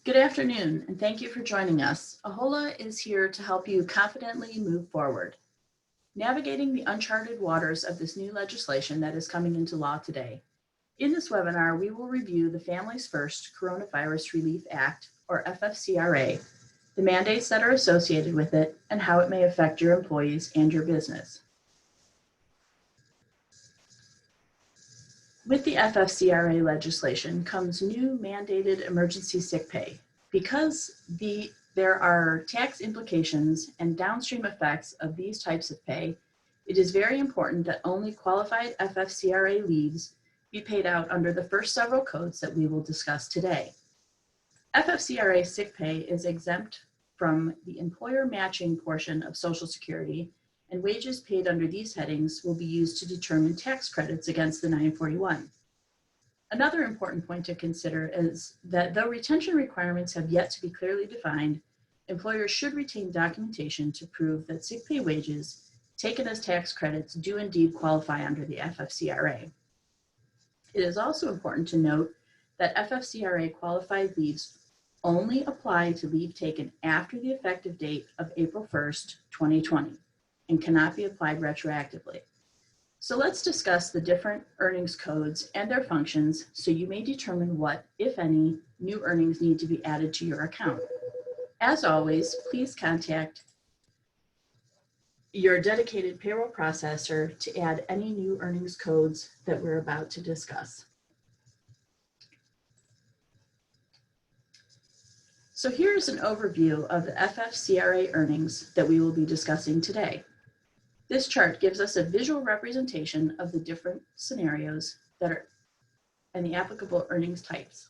Good afternoon, and thank you for joining us. AHOLA is here to help you confidently move forward, navigating the uncharted waters of this new legislation that is coming into law today. In this webinar, we will review the Families First Coronavirus Relief Act, or FFCRA, the mandates that are associated with it, and how it may affect your employees and your business. With the FFCRA legislation comes new mandated emergency sick pay. Because there are tax implications and downstream effects of these types of pay, it is very important that only qualified FFCRA leaves be paid out under the first several codes that we will discuss today. FFCRA sick pay is exempt from the employer matching portion of Social Security, and wages paid under these headings will be used to determine tax credits against the 941. Another important point to consider is that though retention requirements have yet to be clearly defined, employers should retain documentation to prove that sick pay wages taken as tax credits do indeed qualify under the FFCRA. It is also important to note that FFCRA qualified leaves only apply to leave taken after the effective date of April 1st, 2020. And cannot be applied retroactively. So let's discuss the different earnings codes and their functions so you may determine what, if any, new earnings need to be added to your account. As always, please contact your dedicated payroll processor to add any new earnings codes that we're about to discuss. So here's an overview of the FFCRA earnings that we will be discussing today. This chart gives us a visual representation of the different scenarios that are and the applicable earnings types.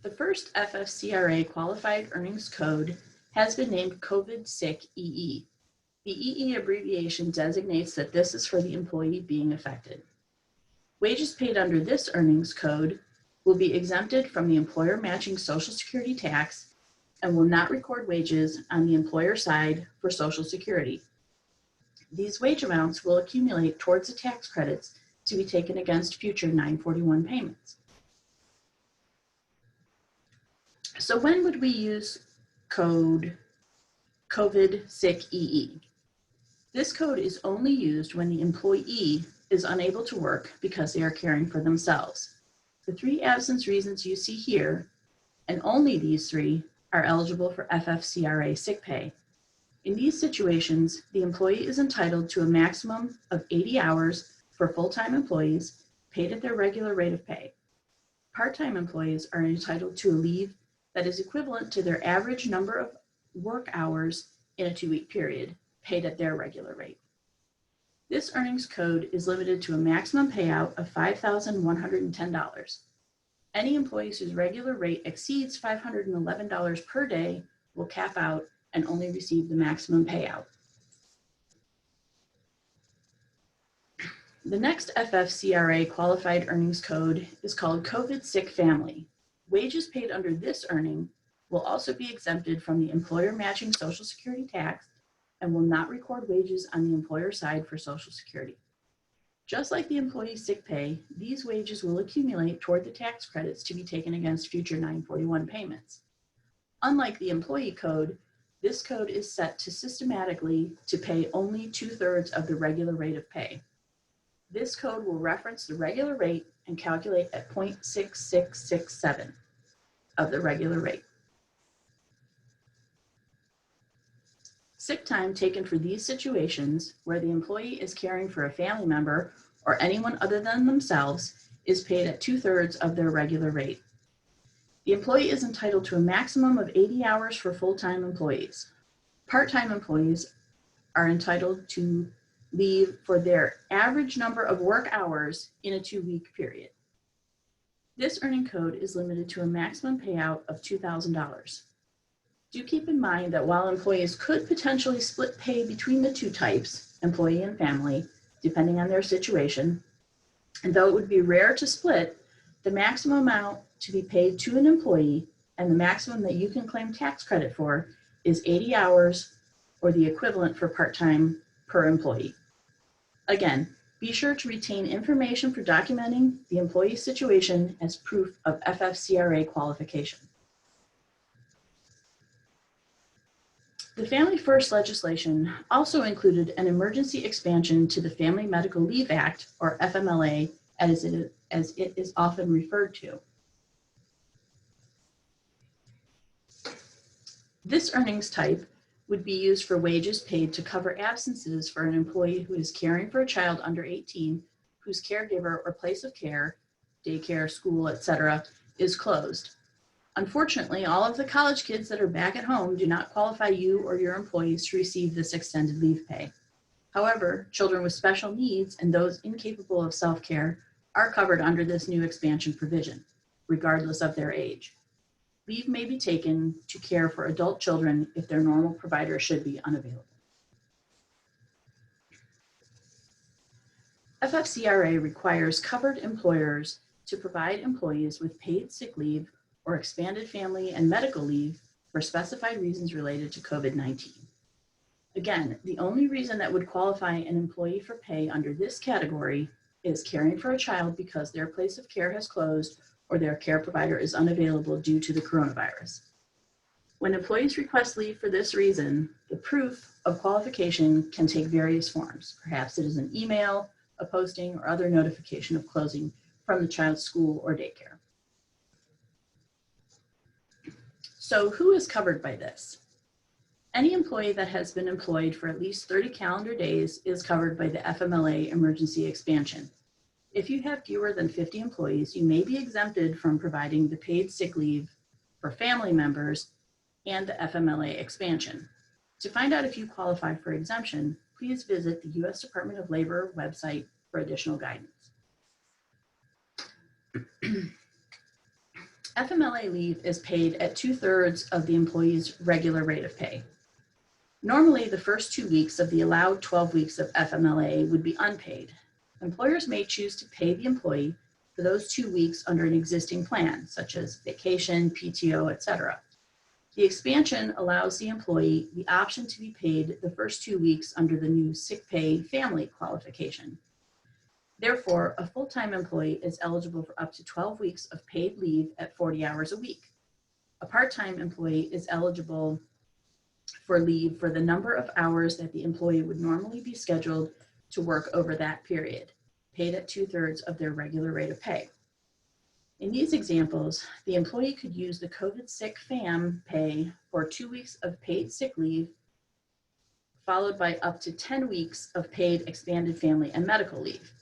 The first FFCRA qualified earnings code has been named COVID-Sick EE. The EE abbreviation designates that this is for the employee being affected. Wages paid under this earnings code will be exempted from the employer matching Social Security tax and will not record wages on the employer side for Social Security. These wage amounts will accumulate towards the tax credits to be taken against future 941 payments. So when would we use code COVID-Sick EE? This code is only used when the employee is unable to work because they are caring for themselves. The three absence reasons you see here, and only these three, are eligible for FFCRA sick pay. In these situations, the employee is entitled to a maximum of 80 hours for full-time employees paid at their regular rate of pay. Part-time employees are entitled to a leave that is equivalent to their average number of work hours in a 2-week period, paid at their regular rate. This earnings code is limited to a maximum payout of $5,110. Any employees whose regular rate exceeds $511 per day will cap out and only receive the maximum payout. The next FFCRA qualified earnings code is called COVID-Sick Family. Wages paid under this earning will also be exempted from the employer matching Social Security tax and will not record wages on the employer side for Social Security. Just like the employee sick pay, these wages will accumulate toward the tax credits to be taken against future 941 payments. Unlike the employee code, this code is set to systematically to pay only 2/3 of the regular rate of pay. This code will reference the regular rate and calculate at 0.6667 of the regular rate. Sick time taken for these situations, where the employee is caring for a family member or anyone other than themselves, is paid at 2/3 of their regular rate. The employee is entitled to a maximum of 80 hours for full-time employees. Part-time employees are entitled to leave for their average number of work hours in a 2-week period. This earning code is limited to a maximum payout of $2,000. Do keep in mind that while employees could potentially split pay between the two types, employee and family, depending on their situation, and though it would be rare to split, the maximum amount to be paid to an employee and the maximum that you can claim tax credit for is 80 hours or the equivalent for part-time per employee. Again, Be sure to retain information for documenting the employee's situation as proof of FFCRA qualification. The Family First legislation also included an emergency expansion to the Family Medical Leave Act, or FMLA, as it is often referred to. This earnings type would be used for wages paid to cover absences for an employee who is caring for a child under 18 whose caregiver or place of care, daycare, school, etc., is closed. Unfortunately, all of the college kids that are back at home do not qualify you or your employees to receive this extended leave pay. However, children with special needs and those incapable of self-care are covered under this new expansion provision, regardless of their age. Leave may be taken to care for adult children if their normal provider should be unavailable. FFCRA requires covered employers to provide employees with paid sick leave or expanded family and medical leave for specified reasons related to COVID-19. Again, the only reason that would qualify an employee for pay under this category is caring for a child because their place of care has closed or their care provider is unavailable due to the coronavirus. When employees request leave for this reason, the proof of qualification can take various forms. Perhaps it is an email, a posting, or other notification of closing from the child's school or daycare. So who is covered by this? Any employee that has been employed for at least 30 calendar days is covered by the FMLA emergency expansion. If you have fewer than 50 employees, you may be exempted from providing the paid sick leave for family members and the FMLA expansion. To find out if you qualify for exemption, please visit the U.S. Department of Labor website for additional guidance. FMLA leave is paid at 2/3 of the employee's regular rate of pay. Normally, the first 2 weeks of the allowed 12 weeks of FMLA would be unpaid. Employers may choose to pay the employee for those 2 weeks under an existing plan, such as vacation, PTO, etc. The expansion allows the employee the option to be paid the first 2 weeks under the new sick pay family qualification. Therefore, a full-time employee is eligible for up to 12 weeks of paid leave at 40 hours a week. A part-time employee is eligible for leave for the number of hours that the employee would normally be scheduled to work over that period, paid at 2/3 of their regular rate of pay. In these examples, the employee could use the COVID sick FAM pay for 2 weeks of paid sick leave, followed by up to 10 weeks of paid expanded family and medical leave.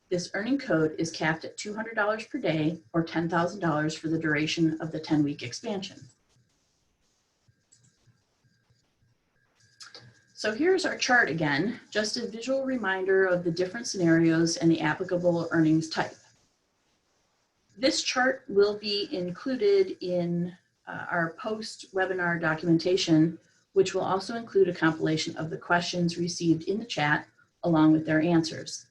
This earning code is capped at $200 per day or $10,000 for the duration of the 10-week expansion. So here's our chart again, just a visual reminder of the different scenarios and the applicable earnings type. This chart will be included in our post-webinar documentation, which will also include a compilation of the questions received in the chat along with their answers.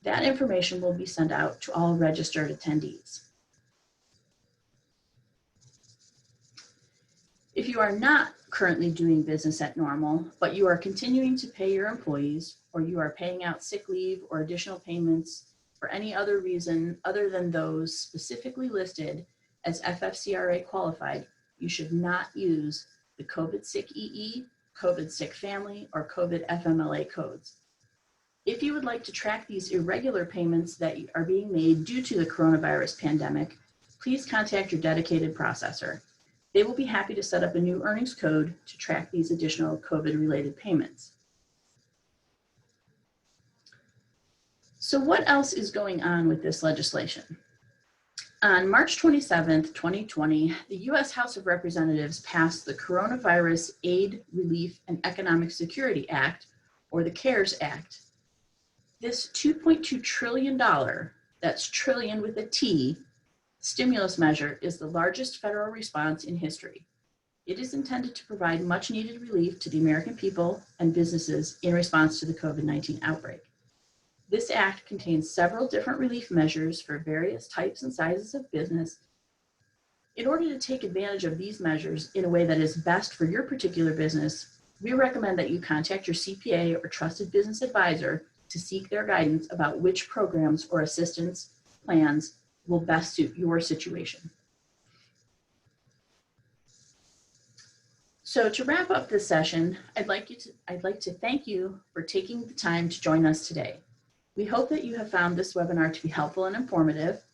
That information will be sent out to all registered attendees. If you are not currently doing business at normal, but you are continuing to pay your employees, or you are paying out sick leave or additional payments for any other reason other than those specifically listed as FFCRA qualified, you should not use the COVID sick EE, COVID sick family, or COVID FMLA codes. If you would like to track these irregular payments that are being made due to the coronavirus pandemic, please contact your dedicated processor. They will be happy to set up a new earnings code to track these additional COVID-related payments. So what else is going on with this legislation? On March 27th, 2020, the U.S. House of Representatives passed the Coronavirus Aid, Relief, and Economic Security Act, or the CARES Act. This $2.2 trillion, that's trillion with a T, stimulus measure is the largest federal response in history. It is intended to provide much needed relief to the American people and businesses in response to the COVID-19 outbreak. This act contains several different relief measures for various types and sizes of business. In order to take advantage of these measures in a way that is best for your particular business, we recommend that you contact your CPA or trusted business advisor to seek their guidance about which programs or assistance plans will best suit your situation. So to wrap up this session, I'd like to thank you for taking the time to join us today. We hope that you have found this webinar to be helpful and informative.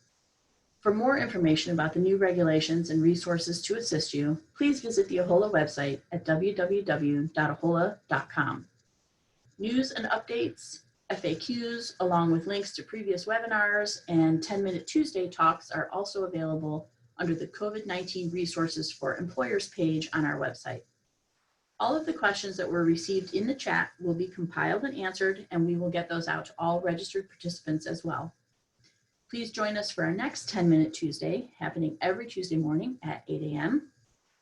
For more information about the new regulations and resources to assist you, please visit the AHOLA website at www.ahola.com. News and updates, FAQs, along with links to previous webinars and 10-Minute Tuesday talks are also available under the COVID-19 Resources for Employers page on our website. All of the questions that were received in the chat will be compiled and answered, and we will get those out to all registered participants as well. Please join us for our next 10-Minute Tuesday, happening every Tuesday morning at 8 a.m.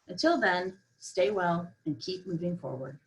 Until then, stay well and keep moving forward.